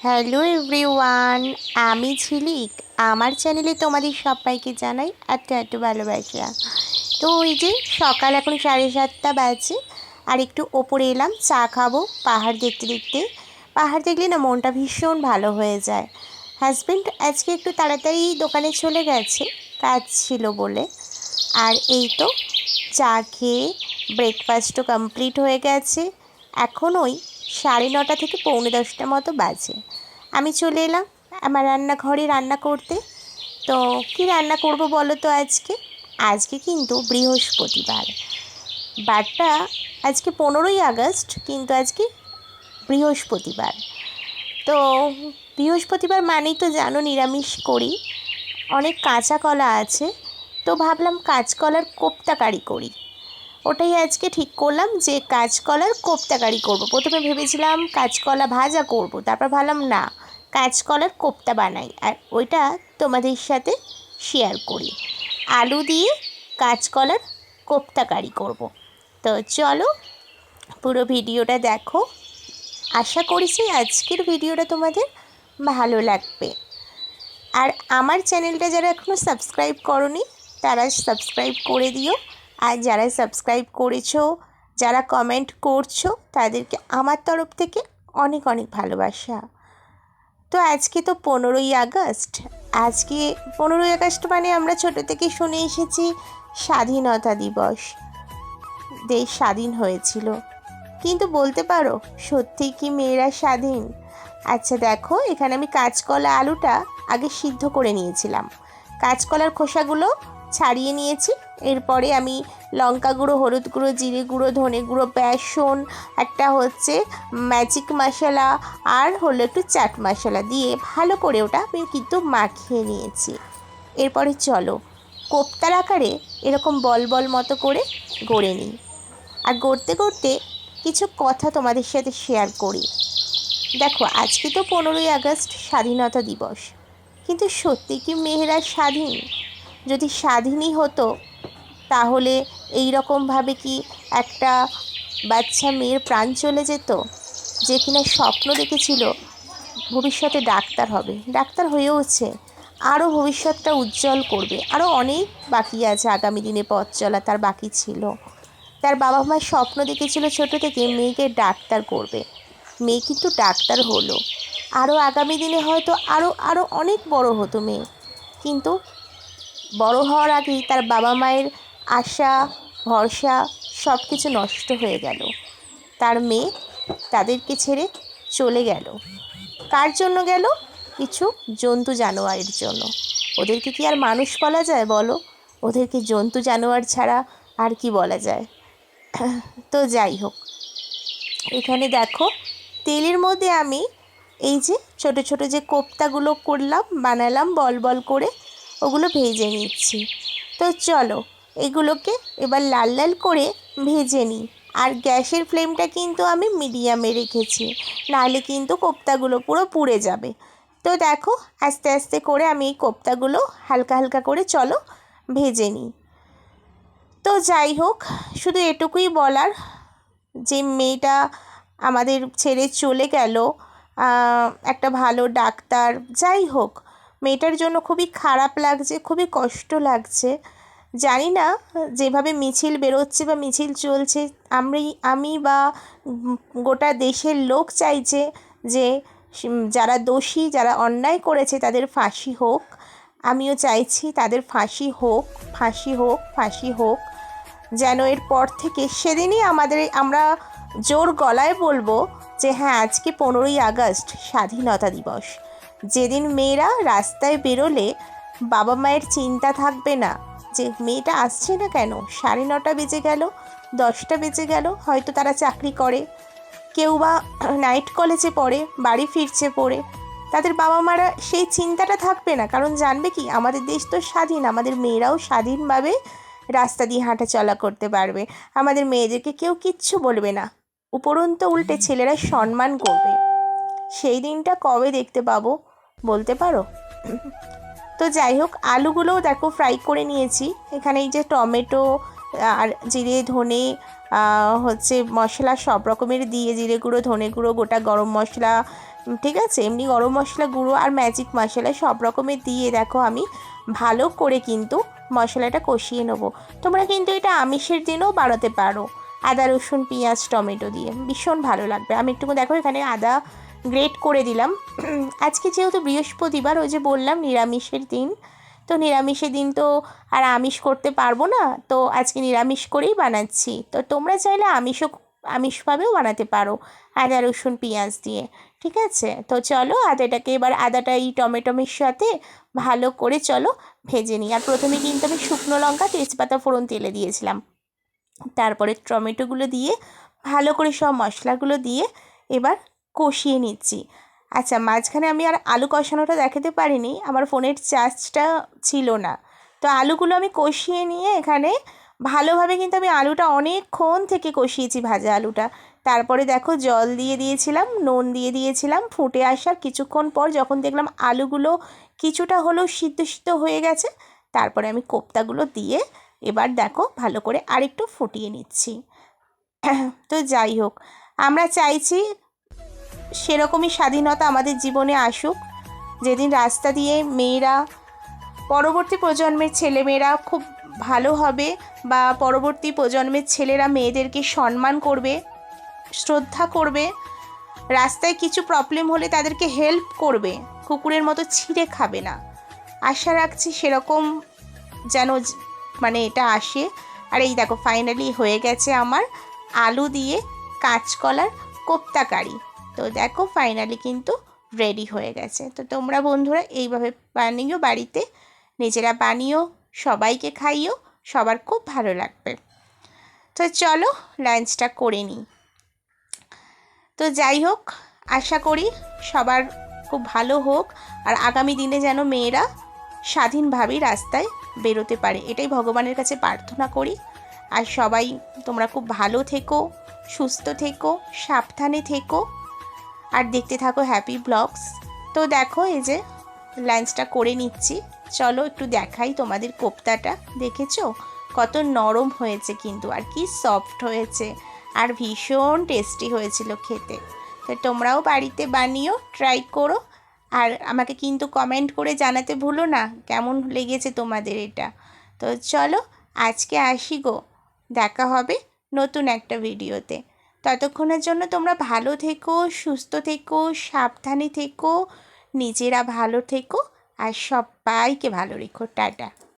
Hello everyone, আমি ঝিলিক। আমার চ্যানেলে তোমাদের সবাইকে জানাই এত এত ভালোবাসা। তো ওই যে সকাল এখন 7:30 বাজে, আর একটু ওপরে এলাম চা খাবো পাহাড় দেখতে দেখতে। পাহাড় দেখলে না মনটা ভীষণ ভালো হয়ে যায়। হাজব্যান্ড আজকে একটু তাড়াতাড়ি দোকানে চলে গেছে, কাজ ছিল বলে। আর এই তো চা খেয়ে ব্রেকফাস্টও কমপ্লিট হয়ে গেছে। এখন ওই 9:30 থেকে 9:45 মতো বাজে। আমি চলে এলাম আমার রান্নাঘরে রান্না করতে। তো কী রান্না করব বলো তো আজকে কিন্তু বৃহস্পতিবার। বারটা আজকে 15ই আগস্ট, কিন্তু আজকে বৃহস্পতিবার। তো বৃহস্পতিবার মানেই তো জানো নিরামিষ করি। অনেক কাঁচা কলা আছে, তো ভাবলাম কাঁচকলার কোপ্তাকারি করি। ওটাই আজকে ঠিক করলাম যে কাঁচকলার কোপ্তাকারি করব। প্রথমে ভেবেছিলাম কাঁচকলা ভাজা করব, তারপর ভাবলাম না, কাঁচকলার কোপ্তা বানাই আর ওইটা তোমাদের সাথে শেয়ার করি। আলু দিয়ে কাঁচকলার কোপ্তাকারি করব। তো চলো পুরো ভিডিওটা দেখো। আশা করছি আজকের ভিডিওটা তোমাদের ভালো লাগবে। আর আমার চ্যানেলটা যারা এখনও সাবস্ক্রাইব করোনি তারা সাবস্ক্রাইব করে দিও। আর যারা সাবস্ক্রাইব করেছো, যারা কমেন্ট করছো, তাদেরকে আমার তরফ থেকে অনেক অনেক ভালোবাসা। তো আজকে তো 15ই আগস্ট। আজকে 15ই আগস্ট মানে আমরা ছোটো থেকে শুনে এসেছি স্বাধীনতা দিবস, দেশ স্বাধীন হয়েছিল। কিন্তু বলতে পারো সত্যিই কি মেয়েরা স্বাধীন? আচ্ছা দেখো, এখানে আমি কাঁচকলা আলুটা আগে সিদ্ধ করে নিয়েছিলাম। কাঁচকলার খোসাগুলো ছাড়িয়ে নিয়েছি। এরপরে আমি লঙ্কা গুঁড়ো, হলুদ গুঁড়ো, জিরে গুঁড়ো, ধনে গুঁড়ো, বেসন, একটা হচ্ছে ম্যাজিক মশলা, আর হলো একটু চাট মশলা দিয়ে ভালো করে ওটা আমি কিন্তু মাখিয়ে নিয়েছি। এরপরে চলো কোপ্তার আকারে এরকম বল বল মতো করে গড়ে নিই। আর গড়তে গড়তে কিছু কথা তোমাদের সাথে শেয়ার করি। দেখো আজকে তো 15ই আগস্ট স্বাধীনতা দিবস, কিন্তু সত্যি কি মেয়েরা স্বাধীন? যদি স্বাধীনই হতো তাহলে এই রকমভাবে কি একটা বাচ্চা মেয়ের প্রাণ চলে যেত, যে কিনা স্বপ্ন দেখেছিল ভবিষ্যতে ডাক্তার হবে, ডাক্তার হয়েওছে, আরও ভবিষ্যৎটা উজ্জ্বল করবে, আরও অনেক বাকি আছে, আগামী দিনে পথ চলা তার বাকি ছিল। তার বাবা মা স্বপ্ন দেখেছিল ছোটো থেকে মেয়েকে ডাক্তার করবে, মেয়ে কিন্তু ডাক্তার হলো। আরও আগামী দিনে হয়তো আরও আরও অনেক বড় হতো মেয়ে, কিন্তু বড় হওয়ার আগেই তার বাবা মায়ের আশা ভরসা সব কিছু নষ্ট হয়ে গেল। তার মেয়ে তাদেরকে ছেড়ে চলে গেল। কার জন্য গেল? কিছু জন্তু জানোয়ারের জন্য। ওদেরকে কি আর মানুষ বলা যায় বলো? ওদেরকে জন্তু জানোয়ার ছাড়া আর কি বলা যায়? তো যাই হোক, এখানে দেখো তেলের মধ্যে আমি এই যে ছোট ছোট যে কোপ্তাগুলো বানালাম বল বল করে, ওগুলো ভেজে নিচ্ছি। তো চলো এগুলোকে এবার লাল লাল করে ভেজে নিই। আর গ্যাসের ফ্লেমটা কিন্তু আমি মিডিয়ামে রেখেছি, নাহলে কিন্তু কোপ্তাগুলো পুরো পুড়ে যাবে। তো দেখো আস্তে আস্তে করে আমি এই কোপ্তাগুলো হালকা হালকা করে চলো ভেজে নিই। তো যাই হোক, শুধু এটুকুই বলার যে মেয়েটা আমাদের ছেড়ে চলে গেল, একটা ভালো ডাক্তার। যাই হোক, মেয়েটার জন্য খুবই খারাপ লাগছে, খুবই কষ্ট লাগছে। জানি না যেভাবে মিছিল বেরোচ্ছে বা মিছিল চলছে, আমি বা গোটা দেশের লোক চাইছে যে যারা দোষী, যারা অন্যায় করেছে তাদের ফাঁসি হোক। আমিও চাইছি তাদের ফাঁসি হোক, ফাঁসি হোক, ফাঁসি হোক। যেন এর পর থেকে সেদিনই আমরা জোর গলায় বলবো যে হ্যাঁ আজকে 15ই আগস্ট স্বাধীনতা দিবস। যেদিন মেয়েরা রাস্তায় বেরোলে বাবা মায়ের চিন্তা থাকবে না যে মেয়েটা আসছে না কেন, 9:30 বেজে গেল, 10টা বেজে গেল, হয়তো তারা চাকরি করে, কেউ বা নাইট কলেজে পড়ে, বাড়ি ফিরছে পড়ে, তাদের বাবা মারা সেই চিন্তাটা থাকবে না। কারণ জানবে কি, আমাদের দেশ তো স্বাধীন, আমাদের মেয়েরাও স্বাধীনভাবে রাস্তা দিয়ে হাঁটা চলা করতে পারবে, আমাদের মেয়েদেরকে কেউ কিচ্ছু বলবে না, উপরন্তু উল্টে ছেলেরা সম্মান করবে। সেই দিনটা কবে দেখতে পাবো বলতে পারো? তো যাই হোক, আলুগুলোও দেখো ফ্রাই করে নিয়েছি। এখানে এই যে টমেটো আর জিরে ধনে হচ্ছে মশলা সব রকমের দিয়ে, জিরে গুঁড়ো, ধনে গুঁড়ো, গোটা গরম মশলা, ঠিক আছে, এমনি গরম মশলা গুঁড়ো আর ম্যাজিক মশলা সব রকমের দিয়ে দেখো আমি ভালো করে কিন্তু মশলাটা কষিয়ে নেবো। তোমরা কিন্তু এটা আমিষের দিনেও বানাতে পারো, আদা রসুন পেঁয়াজ টমেটো দিয়ে ভীষণ ভালো লাগবে। আমি একটু দেখো এখানে আদা গ্রেট করে দিলাম। আজকে যেহেতু বৃহস্পতিবার, ওই যে বললাম নিরামিষের দিন, তো নিরামিষের দিন তো আর আমিষ করতে পারবো না, তো আজকে নিরামিষ করেই বানাচ্ছি। তো তোমরা চাইলে আমিষভাবেও বানাতে পারো আদা রসুন পেঁয়াজ দিয়ে। ঠিক আছে, তো চলো আদাটাকে এবার আদাটা এই টমেটোমের সাথে ভালো করে চলো ভেজে নিই। আর প্রথমে কিন্তু আমি শুকনো লঙ্কা তেজপাতা ফোড়ন তেলে দিয়েছিলাম, তারপরে টমেটোগুলো দিয়ে ভালো করে সব মশলাগুলো দিয়ে এবার কষিয়ে নিচ্ছি। আচ্ছা, মাঝখানে আমি আর আলু কষানোটা দেখাতে পারিনি, আমার ফোনের চার্জটা ছিল না। তো আলুগুলো আমি কষিয়ে নিয়ে এখানে ভালোভাবে কিন্তু আমি আলুটা অনেকক্ষণ থেকে কষিয়েছি, ভাজা আলুটা। তারপরে দেখো জল দিয়ে দিয়েছিলাম, নুন দিয়ে দিয়েছিলাম, ফুটে আসার কিছুক্ষণ পর যখন দেখলাম আলুগুলো কিছুটা হলেও সিদ্ধ সিদ্ধ হয়ে গেছে, তারপরে আমি কোপ্তাগুলো দিয়ে এবার দেখো ভালো করে আরেকটু ফুটিয়ে নিচ্ছি। তো যাই হোক, আমরা চাইছি সেরকমই স্বাধীনতা আমাদের জীবনে আসুক, যেদিন রাস্তা দিয়ে মেয়েরা, পরবর্তী প্রজন্মের ছেলেমেয়েরা খুব ভালো হবে, বা পরবর্তী প্রজন্মের ছেলেরা মেয়েদেরকে সম্মান করবে, শ্রদ্ধা করবে, রাস্তায় কিছু প্রবলেম হলে তাদেরকে হেল্প করবে, কুকুরের মতো ছিঁড়ে খাবে না। আশা রাখছি সেরকম যেন মানে এটা আসে। আর এই দেখো ফাইনালি হয়ে গেছে আমার আলু দিয়ে কাঁচকলার কোপ্তা কারি। তো দেখো ফাইনালি কিন্তু রেডি হয়ে গেছে। তো তোমরা বন্ধুরা এইভাবে বানিও, বাড়িতে নিজেরা বানিও, সবাইকে খাইও, সবার খুব ভালো লাগবে। তো চলো লাঞ্চটা করে নিই। তো যাই হোক, আশা করি সবার খুব ভালো হোক, আর আগামী দিনে যেন মেয়েরা স্বাধীনভাবেই রাস্তায় বেরোতে পারে, এটাই ভগবানের কাছে প্রার্থনা করি। আর সবাই তোমরা খুব ভালো থেকো, সুস্থ থেকো, সাবধানে থেকো, আর দেখতে থাকো হ্যাপি ব্লগস। তো দেখো এই যে লাঞ্চটা করে নিচ্ছি, চলো একটু দেখাই তোমাদের কোপ্তাটা। দেখেছো কত নরম হয়েছে কিন্তু, আর কি সফট হয়েছে, আর ভীষণ টেস্টি হয়েছিল খেতে। তো তোমরাও বাড়িতে বানিও, ট্রাই করো, আর আমাকে কিন্তু কমেন্ট করে জানাতে ভুলো না কেমন লেগেছে তোমাদের এটা। তো চলো আজকে আসি গো, দেখা হবে নতুন একটা ভিডিওতে। ততক্ষণের জন্য তোমরা ভালো থেকো, সুস্থ থেকো, সাবধানে থেকো, নিজেরা ভালো থেকো, আর সবাইকে ভালো রেখো। টাটা।